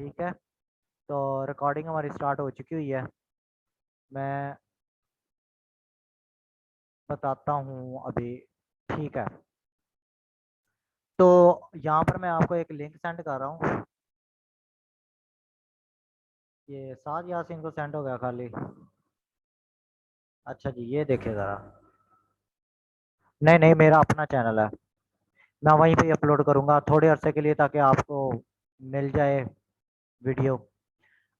ठीक है, तो रिकॉर्डिंग हमारी स्टार्ट हो चुकी हुई है। मैं बताता हूँ अभी। ठीक है, तो यहाँ पर मैं आपको एक लिंक सेंड कर रहा हूँ। ये साद यासीन को सेंड हो गया खाली। अच्छा जी, ये देखिए ज़रा। नहीं नहीं, मेरा अपना चैनल है, मैं वहीं पे अपलोड करूँगा थोड़े अरसे के लिए ताकि आपको मिल जाए वीडियो।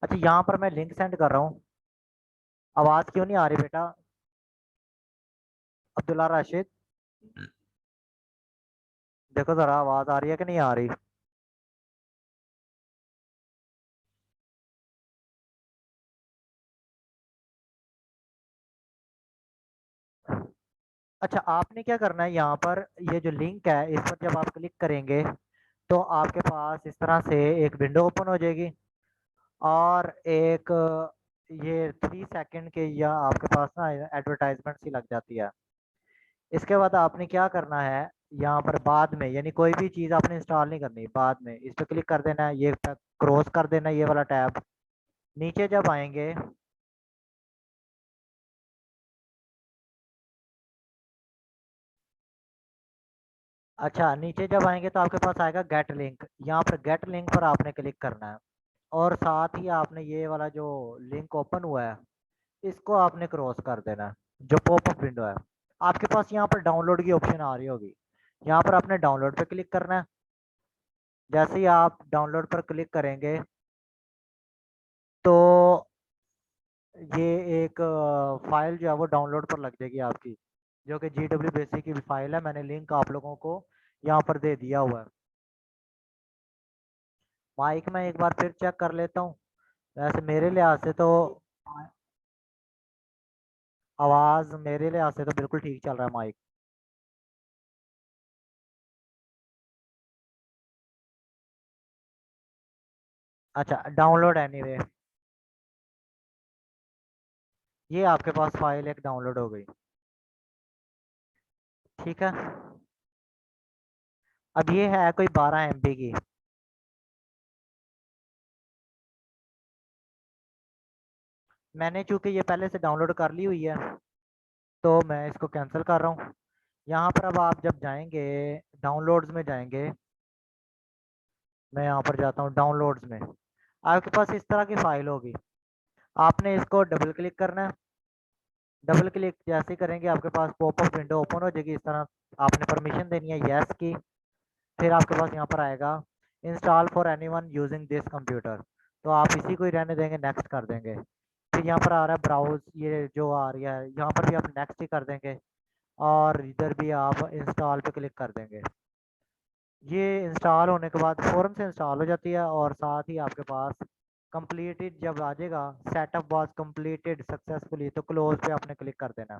अच्छा, यहाँ पर मैं लिंक सेंड कर रहा हूँ। आवाज़ क्यों नहीं आ रही बेटा? अब्दुल्ला राशिद, देखो ज़रा आवाज़ आ रही है कि नहीं आ रही? अच्छा, आपने क्या करना है यहाँ पर, ये जो लिंक है इस पर जब आप क्लिक करेंगे तो आपके पास इस तरह से एक विंडो ओपन हो जाएगी और एक ये 3 सेकंड के या आपके पास ना एडवर्टाइजमेंट सी लग जाती है। इसके बाद आपने क्या करना है, यहाँ पर बाद में यानी कोई भी चीज़ आपने इंस्टॉल नहीं करनी, बाद में इस पर क्लिक कर देना है, ये क्रॉस कर देना है ये वाला टैब। नीचे जब आएंगे, अच्छा नीचे जब आएंगे तो आपके पास आएगा गेट लिंक। यहाँ पर गेट लिंक पर आपने क्लिक करना है और साथ ही आपने ये वाला जो लिंक ओपन हुआ है इसको आपने क्रॉस कर देना है, जो पॉपअप विंडो है। आपके पास यहाँ पर डाउनलोड की ऑप्शन आ रही होगी, यहाँ पर आपने डाउनलोड पे क्लिक करना है। जैसे ही आप डाउनलोड पर क्लिक करेंगे तो ये एक फाइल जो है वो डाउनलोड पर लग जाएगी आपकी, जो कि GW बेसिक की फाइल है। मैंने लिंक आप लोगों को यहाँ पर दे दिया हुआ है। माइक में एक बार फिर चेक कर लेता हूँ। वैसे मेरे लिहाज से तो आवाज़ मेरे लिहाज से तो बिल्कुल ठीक चल रहा है माइक। अच्छा, डाउनलोड एनीवे, ये आपके पास फाइल एक डाउनलोड हो गई। ठीक है, अब ये है कोई 12 MB की। मैंने चूंकि ये पहले से डाउनलोड कर ली हुई है तो मैं इसको कैंसिल कर रहा हूँ। यहाँ पर अब आप जब जाएंगे डाउनलोड्स में जाएंगे, मैं यहाँ पर जाता हूँ डाउनलोड्स में, आपके पास इस तरह की फाइल होगी। आपने इसको डबल क्लिक करना है। डबल क्लिक जैसे ही करेंगे आपके पास पॉपअप विंडो ओपन हो जाएगी इस तरह। आपने परमिशन देनी है यस की। फिर आपके पास यहाँ पर आएगा install for anyone using this computer, तो आप इसी को ही रहने देंगे, नेक्स्ट कर देंगे। फिर यहाँ पर आ रहा है ब्राउज, ये जो आ रही है यहाँ पर भी आप नेक्स्ट ही कर देंगे और इधर भी आप इंस्टॉल पे क्लिक कर देंगे। ये इंस्टॉल होने के बाद फ़ौरन से इंस्टॉल हो जाती है और साथ ही आपके पास कंप्लीटेड जब आ जाएगा, सेटअप वाज कंप्लीटेड सक्सेसफुली, तो क्लोज पे आपने क्लिक कर देना।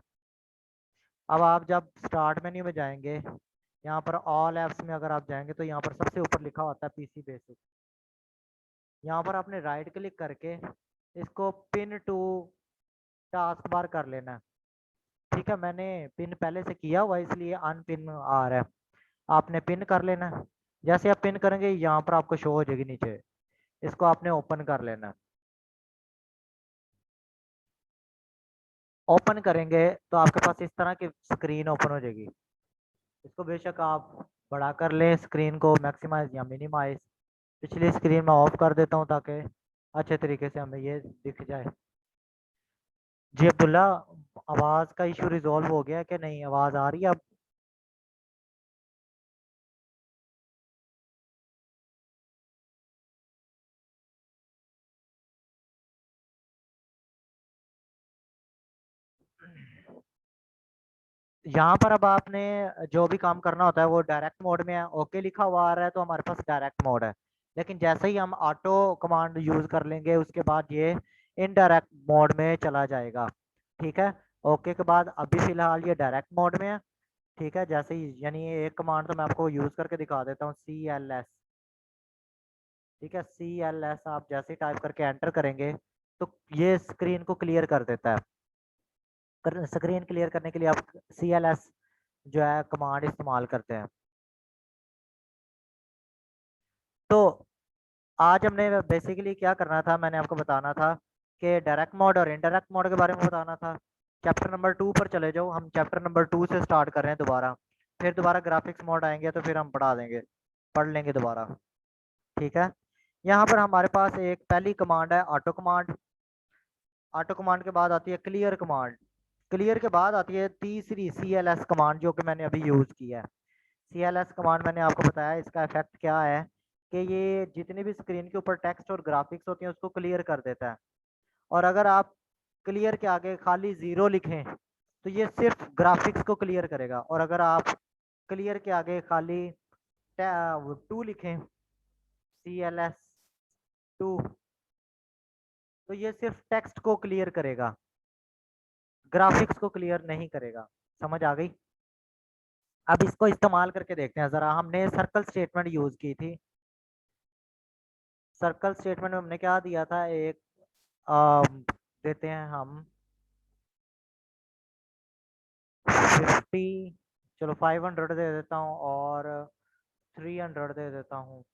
अब आप जब स्टार्ट मेन्यू में जाएंगे, यहाँ पर ऑल ऐप्स में अगर आप जाएंगे तो यहाँ पर सबसे ऊपर लिखा होता है PC बेसिक। यहाँ पर आपने राइट क्लिक करके इसको पिन टू टास्क बार कर लेना है। ठीक है, मैंने पिन पहले से किया हुआ है इसलिए अनपिन आ रहा है। आपने पिन कर लेना है। जैसे आप पिन करेंगे यहाँ पर आपको शो हो जाएगी नीचे, इसको आपने ओपन कर लेना है। ओपन करेंगे तो आपके पास इस तरह की स्क्रीन ओपन हो जाएगी। इसको बेशक आप बड़ा कर लें स्क्रीन को, मैक्सिमाइज या मिनिमाइज। पिछली स्क्रीन में ऑफ कर देता हूँ ताकि अच्छे तरीके से हमें ये दिख जाए। जी अब्दुल्ला, आवाज़ का इशू रिजॉल्व हो गया कि नहीं? आवाज़ आ रही है अब? यहाँ पर अब आपने जो भी काम करना होता है वो डायरेक्ट मोड में है। ओके लिखा हुआ आ रहा है तो हमारे पास डायरेक्ट मोड है। लेकिन जैसे ही हम ऑटो कमांड यूज कर लेंगे उसके बाद ये इनडायरेक्ट मोड में चला जाएगा। ठीक है, ओके के बाद अभी फिलहाल ये डायरेक्ट मोड में है। ठीक है, जैसे ही यानी ये एक कमांड तो मैं आपको यूज करके दिखा देता हूँ, CLS। ठीक है, CLS आप जैसे ही टाइप करके एंटर करेंगे तो ये स्क्रीन को क्लियर कर देता है। स्क्रीन क्लियर करने के लिए आप CLS जो है कमांड इस्तेमाल करते हैं। तो आज हमने बेसिकली क्या करना था, मैंने आपको बताना था कि डायरेक्ट मोड और इनडायरेक्ट मोड के बारे में बताना था। चैप्टर नंबर 2 पर चले जाओ, हम चैप्टर नंबर 2 से स्टार्ट कर रहे हैं दोबारा। फिर दोबारा ग्राफिक्स मोड आएंगे तो फिर हम पढ़ लेंगे दोबारा। ठीक है, यहाँ पर हमारे पास एक पहली कमांड है ऑटो कमांड। ऑटो कमांड के बाद आती है क्लियर कमांड। क्लियर के बाद आती है तीसरी CLS कमांड, जो कि मैंने अभी यूज़ की है। CLS कमांड मैंने आपको बताया इसका इफेक्ट क्या है कि ये जितनी भी स्क्रीन के ऊपर टेक्स्ट और ग्राफिक्स होती हैं उसको क्लियर कर देता है। और अगर आप क्लियर के आगे खाली 0 लिखें तो ये सिर्फ ग्राफिक्स को क्लियर करेगा। और अगर आप क्लियर के आगे खाली 2 लिखें, CLS 2, तो ये सिर्फ टेक्स्ट को क्लियर करेगा, ग्राफिक्स को क्लियर नहीं करेगा। समझ आ गई? अब इसको इस्तेमाल करके देखते हैं ज़रा। हमने सर्कल स्टेटमेंट यूज़ की थी। सर्कल स्टेटमेंट में हमने क्या दिया था, एक देते हैं हम 50, चलो 500 दे देता हूँ और 300 दे देता हूँ।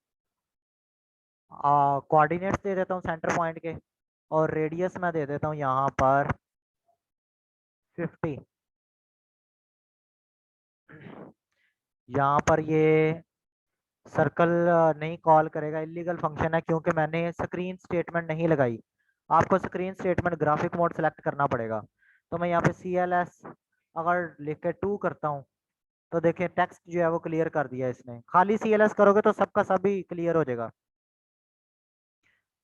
कोऑर्डिनेट्स दे देता हूँ सेंटर पॉइंट के, और रेडियस मैं दे देता हूँ यहाँ पर 50। यहाँ पर ये सर्कल नहीं कॉल करेगा, इलीगल फंक्शन है क्योंकि मैंने स्क्रीन स्टेटमेंट नहीं लगाई। आपको screen statement graphic mode select करना पड़ेगा। तो मैं यहाँ पे CLS अगर लिख के 2 करता हूँ तो देखिए टेक्स्ट जो है वो क्लियर कर दिया इसने। खाली CLS करोगे तो सबका सभी क्लियर हो जाएगा।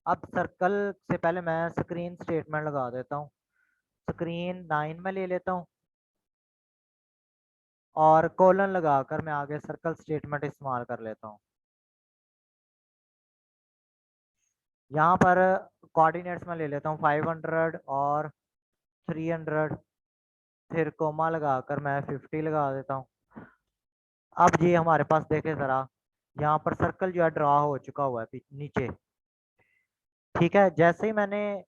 अब सर्कल से पहले मैं स्क्रीन स्टेटमेंट लगा देता हूँ। स्क्रीन 9 में ले लेता हूँ और कोलन लगाकर मैं आगे सर्कल स्टेटमेंट इस्तेमाल कर लेता हूँ। यहाँ पर कोऑर्डिनेट्स में ले लेता हूँ 500 और 300, फिर कोमा लगाकर मैं 50 लगा देता हूँ। अब ये हमारे पास देखे ज़रा, यहाँ पर सर्कल जो है ड्रा हो चुका हुआ है नीचे। ठीक है, जैसे ही मैंने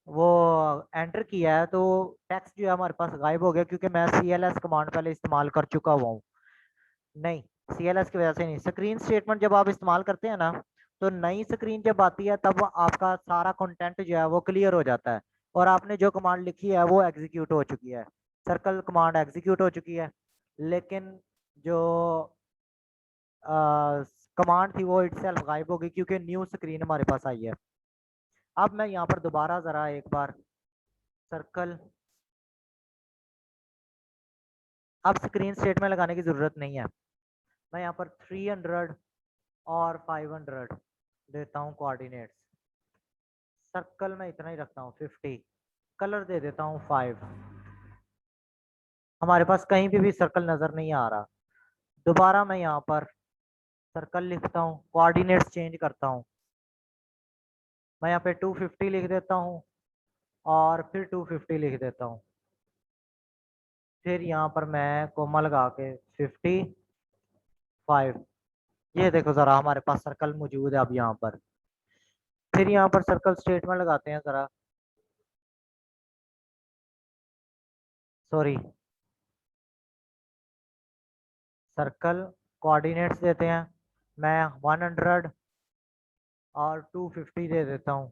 वो एंटर किया है तो टेक्स्ट जो है हमारे पास गायब हो गया, क्योंकि मैं CLS कमांड पहले इस्तेमाल कर चुका हुआ हूँ। नहीं, CLS की वजह से नहीं। स्क्रीन स्टेटमेंट जब आप इस्तेमाल करते हैं ना, तो नई स्क्रीन जब आती है तब आपका सारा कंटेंट जो है वो क्लियर हो जाता है और आपने जो कमांड लिखी है वो एग्जीक्यूट हो चुकी है। सर्कल कमांड एग्जीक्यूट हो चुकी है, लेकिन जो कमांड थी वो इटसेल्फ गायब हो गई क्योंकि न्यू स्क्रीन हमारे पास आई है। अब मैं यहाँ पर दोबारा ज़रा एक बार सर्कल, अब स्क्रीन स्टेटमेंट लगाने की ज़रूरत नहीं है। मैं यहाँ पर 300 और 500 देता हूँ कोऑर्डिनेट्स। सर्कल में इतना ही रखता हूँ 50, कलर दे देता हूँ 5। हमारे पास कहीं भी सर्कल नज़र नहीं आ रहा। दोबारा मैं यहाँ पर सर्कल लिखता हूँ, कोऑर्डिनेट्स चेंज करता हूँ। मैं यहाँ पे 250 लिख देता हूँ और फिर 250 लिख देता हूँ। फिर यहाँ पर मैं कोमा लगा के 55। ये देखो ज़रा, हमारे पास सर्कल मौजूद है अब यहाँ पर। फिर यहाँ पर सर्कल स्टेटमेंट लगाते हैं ज़रा, सॉरी, सर्कल कोऑर्डिनेट्स देते हैं। मैं 100 और 250 दे देता हूँ।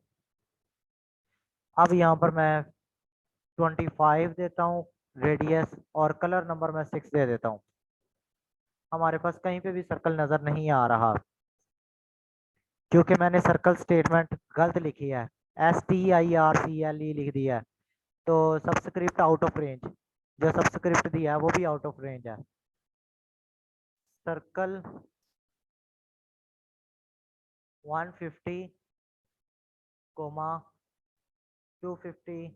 अब यहाँ पर मैं 25 देता हूँ रेडियस, और कलर नंबर मैं 6 दे देता हूँ। हमारे पास कहीं पे भी सर्कल नज़र नहीं आ रहा क्योंकि मैंने सर्कल स्टेटमेंट गलत लिखी है, STIRCLE लिख दिया है। तो सबस्क्रिप्ट आउट ऑफ रेंज, जो सबस्क्रिप्ट दिया है वो भी आउट ऑफ रेंज है। सर्कल 150 कोमा 250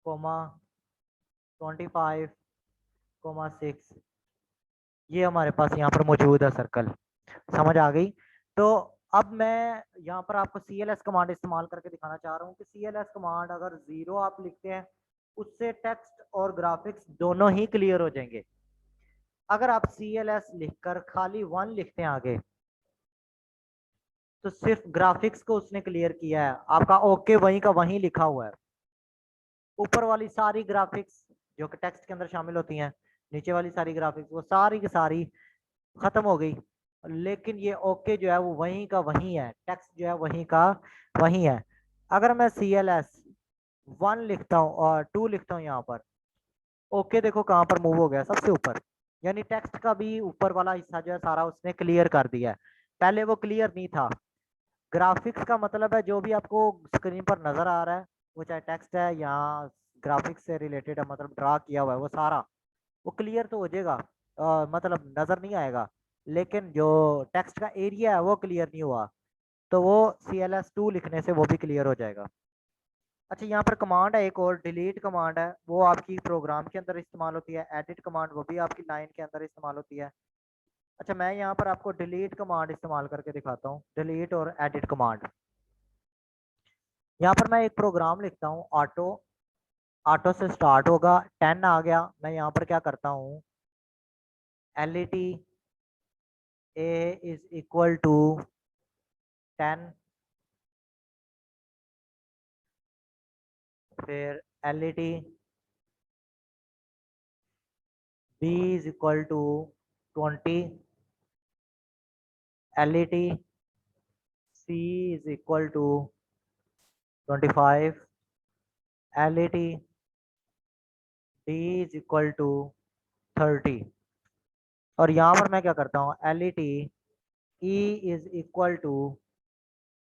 कोमा 25 ये हमारे पास यहाँ पर मौजूद है सर्कल। समझ आ गई? तो अब मैं यहाँ पर आपको CLS कमांड इस्तेमाल करके दिखाना चाह रहा हूँ कि CLS कमांड अगर 0 आप लिखते हैं उससे टेक्स्ट और ग्राफिक्स दोनों ही क्लियर हो जाएंगे। अगर आप CLS लिखकर खाली 1 लिखते हैं आगे तो सिर्फ ग्राफिक्स को उसने क्लियर किया है, आपका ओके वहीं का वहीं लिखा हुआ है। ऊपर वाली सारी ग्राफिक्स जो कि टेक्स्ट के अंदर शामिल होती हैं, नीचे वाली सारी ग्राफिक्स वो सारी की सारी खत्म हो गई। लेकिन ये ओके जो है वो वहीं का वहीं है, टेक्स्ट जो है वहीं का वहीं है। अगर मैं CLS 1 लिखता हूँ और 2 लिखता हूँ यहाँ पर, ओके देखो कहाँ पर मूव हो गया, सबसे ऊपर। यानी टेक्स्ट का भी ऊपर वाला हिस्सा जो है सारा उसने क्लियर कर दिया है, पहले वो क्लियर नहीं था। ग्राफिक्स का मतलब है जो भी आपको स्क्रीन पर नजर आ रहा है, वो चाहे टेक्स्ट है या ग्राफिक्स से रिलेटेड है, मतलब ड्रा किया हुआ है, वो सारा वो क्लियर तो हो जाएगा, मतलब नजर नहीं आएगा। लेकिन जो टेक्स्ट का एरिया है वो क्लियर नहीं हुआ, तो वो CLS 2 लिखने से वो भी क्लियर हो जाएगा। अच्छा, यहाँ पर कमांड है एक और, डिलीट कमांड है, वो आपकी प्रोग्राम के अंदर इस्तेमाल होती है। एडिट कमांड वो भी आपकी लाइन के अंदर इस्तेमाल होती है। अच्छा, मैं यहाँ पर आपको डिलीट कमांड इस्तेमाल करके दिखाता हूँ, डिलीट और एडिट कमांड। यहाँ पर मैं एक प्रोग्राम लिखता हूँ, ऑटो। ऑटो से स्टार्ट होगा, 10 आ गया। मैं यहाँ पर क्या करता हूँ, LET A is equal to 10, फिर LET B is equal to 20, LET C is equal to 25, LET D is equal to 30। और यहाँ पर मैं क्या करता हूँ, LET E is equal to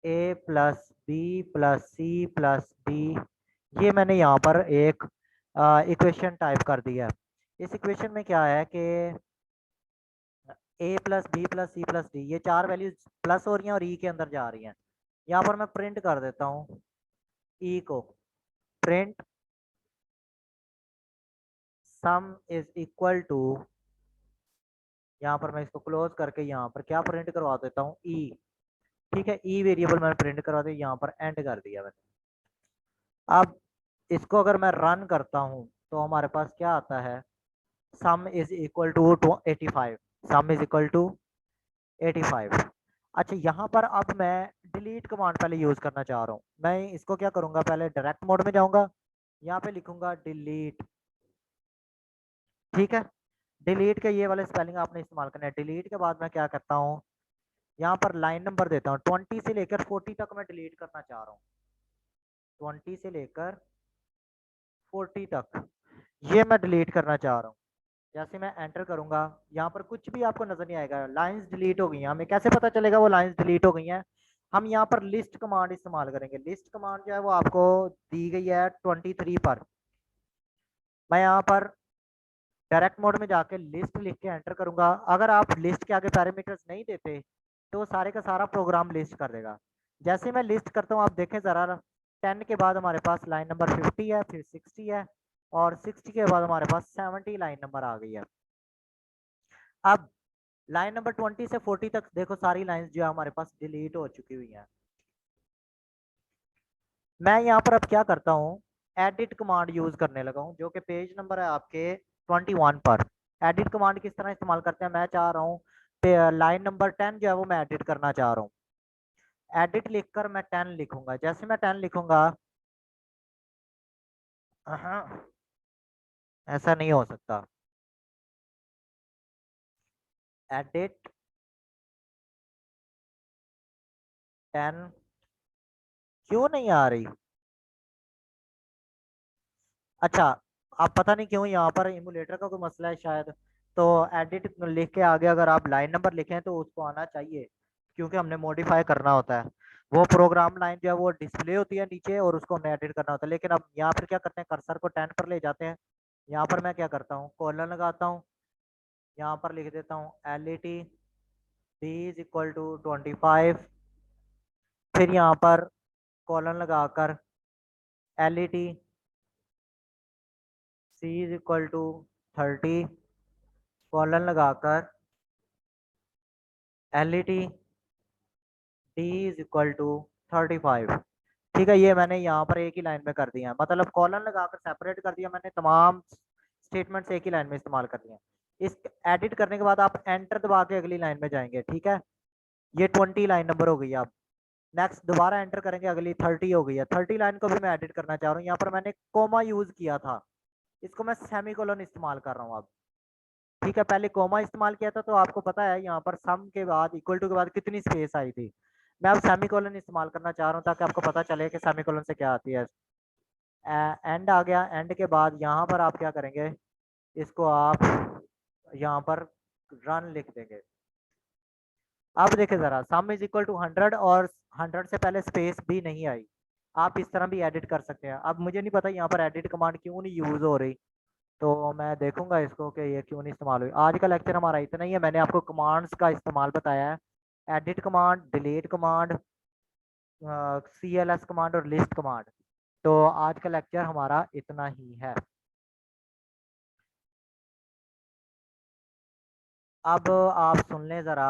A plus B plus C plus D। ये मैंने यहाँ पर एक इक्वेशन टाइप कर दिया है। इस इक्वेशन में क्या है कि A plus B plus C plus D, ये चार वैल्यूज प्लस हो रही हैं और E के अंदर जा रही हैं। यहाँ पर मैं प्रिंट कर देता हूँ E को, print sum is equal to, यहाँ पर मैं इसको क्लोज करके यहाँ पर क्या प्रिंट करवा देता हूँ, E। ठीक है, E वेरिएबल मैंने प्रिंट करवा दिया, यहाँ पर एंड कर दिया मैंने। अब इसको अगर मैं रन करता हूँ तो हमारे पास क्या आता है, sum is equal to 85, sum is equal to 85। अच्छा, यहाँ पर अब मैं डिलीट कमांड पहले यूज करना चाह रहा हूँ। मैं इसको क्या करूँगा, पहले डायरेक्ट मोड में जाऊँगा, यहाँ पे लिखूंगा डिलीट। ठीक है, डिलीट के ये वाले स्पेलिंग आपने इस्तेमाल करना है। डिलीट के बाद मैं क्या करता हूँ, यहाँ पर लाइन नंबर देता हूँ, 20 से लेकर 40 तक मैं डिलीट करना चाह रहा हूँ, 20 से लेकर 40 तक ये मैं डिलीट करना चाह रहा हूँ। जैसे मैं एंटर करूंगा, यहाँ पर कुछ भी आपको नजर नहीं आएगा, लाइंस डिलीट हो गई हैं। हमें कैसे पता चलेगा वो लाइंस डिलीट हो गई हैं, हम यहाँ पर लिस्ट कमांड इस्तेमाल करेंगे। लिस्ट कमांड जो है वो आपको दी गई है 23 पर। मैं यहाँ पर डायरेक्ट मोड में जाके लिस्ट लिख के एंटर करूंगा। अगर आप लिस्ट के आगे पैरामीटर्स नहीं देते तो सारे का सारा प्रोग्राम लिस्ट कर देगा। जैसे मैं लिस्ट करता हूँ, आप देखें जरा, 10 के बाद हमारे पास लाइन नंबर 50 है, फिर 60 है, और 60 के बाद हमारे पास 70 लाइन नंबर आ गई है। अब लाइन नंबर 20 से 40 तक देखो, सारी लाइंस जो है हमारे पास डिलीट हो चुकी हुई हैं। मैं यहाँ पर अब क्या करता हूँ, एडिट कमांड यूज करने लगा हूँ, जो कि पेज नंबर है आपके 21 पर। एडिट कमांड किस तरह इस्तेमाल करते हैं, मैं चाह रहा हूँ लाइन नंबर 10 जो है वो मैं एडिट करना चाह रहा हूँ। एडिट लिखकर मैं 10 लिखूंगा। जैसे मैं 10 लिखूंगा, हाँ, ऐसा नहीं हो सकता, एडिट 10 क्यों नहीं आ रही। अच्छा, आप पता नहीं क्यों, यहाँ पर इमुलेटर का कोई मसला है शायद। तो एडिट लिख के आगे अगर आप लाइन नंबर लिखें तो उसको आना चाहिए, क्योंकि हमने मॉडिफाई करना होता है। वो प्रोग्राम लाइन जो है वो डिस्प्ले होती है नीचे, और उसको हमने एडिट करना होता है। लेकिन अब यहाँ पर क्या करते हैं, कर्सर को 10 पर ले जाते हैं। यहाँ पर मैं क्या करता हूँ, कॉलन लगाता हूँ, यहाँ पर लिख देता हूँ LET D is equal to 25, फिर यहाँ पर कॉलन लगाकर LET C is equal to 30, colon लगाकर LET D is equal to 35। ठीक है, ये मैंने यहाँ पर एक ही लाइन में कर दिया है, मतलब कॉलन लगाकर सेपरेट कर दिया मैंने, तमाम स्टेटमेंट्स एक ही लाइन में इस्तेमाल कर दिए हैं। इस एडिट करने के बाद आप एंटर दबा के अगली लाइन में जाएंगे। ठीक है, ये 20 लाइन नंबर हो गई। आप नेक्स्ट दोबारा एंटर करेंगे, अगली 30 हो गई है। 30 लाइन को भी मैं एडिट करना चाह रहा हूँ। यहाँ पर मैंने कोमा यूज किया था, इसको मैं सेमीकोलन इस्तेमाल कर रहा हूँ अब। ठीक है, पहले कॉमा इस्तेमाल किया था तो आपको पता है यहाँ पर सम के बाद इक्वल टू के बाद कितनी स्पेस आई थी। मैं अब सेमीकोलन इस्तेमाल करना चाह रहा हूँ ताकि आपको पता चले कि सेमीकोलन से क्या आती है। एंड आ गया, एंड के बाद यहाँ पर आप क्या करेंगे, इसको आप यहाँ पर रन लिख देंगे। अब देखें जरा, सम इज इक्वल टू 100 और 100 से पहले स्पेस भी नहीं आई। आप इस तरह भी एडिट कर सकते हैं। अब मुझे नहीं पता यहाँ पर एडिट कमांड क्यों नहीं यूज हो रही, तो मैं देखूंगा इसको कि ये क्यों नहीं इस्तेमाल हुई। आज का लेक्चर हमारा इतना ही है। मैंने आपको कमांड्स का इस्तेमाल बताया है, edit command, delete command, CLS command और लिस्ट कमांड। तो आज का लेक्चर हमारा इतना ही है। अब आप सुन लें ज़रा,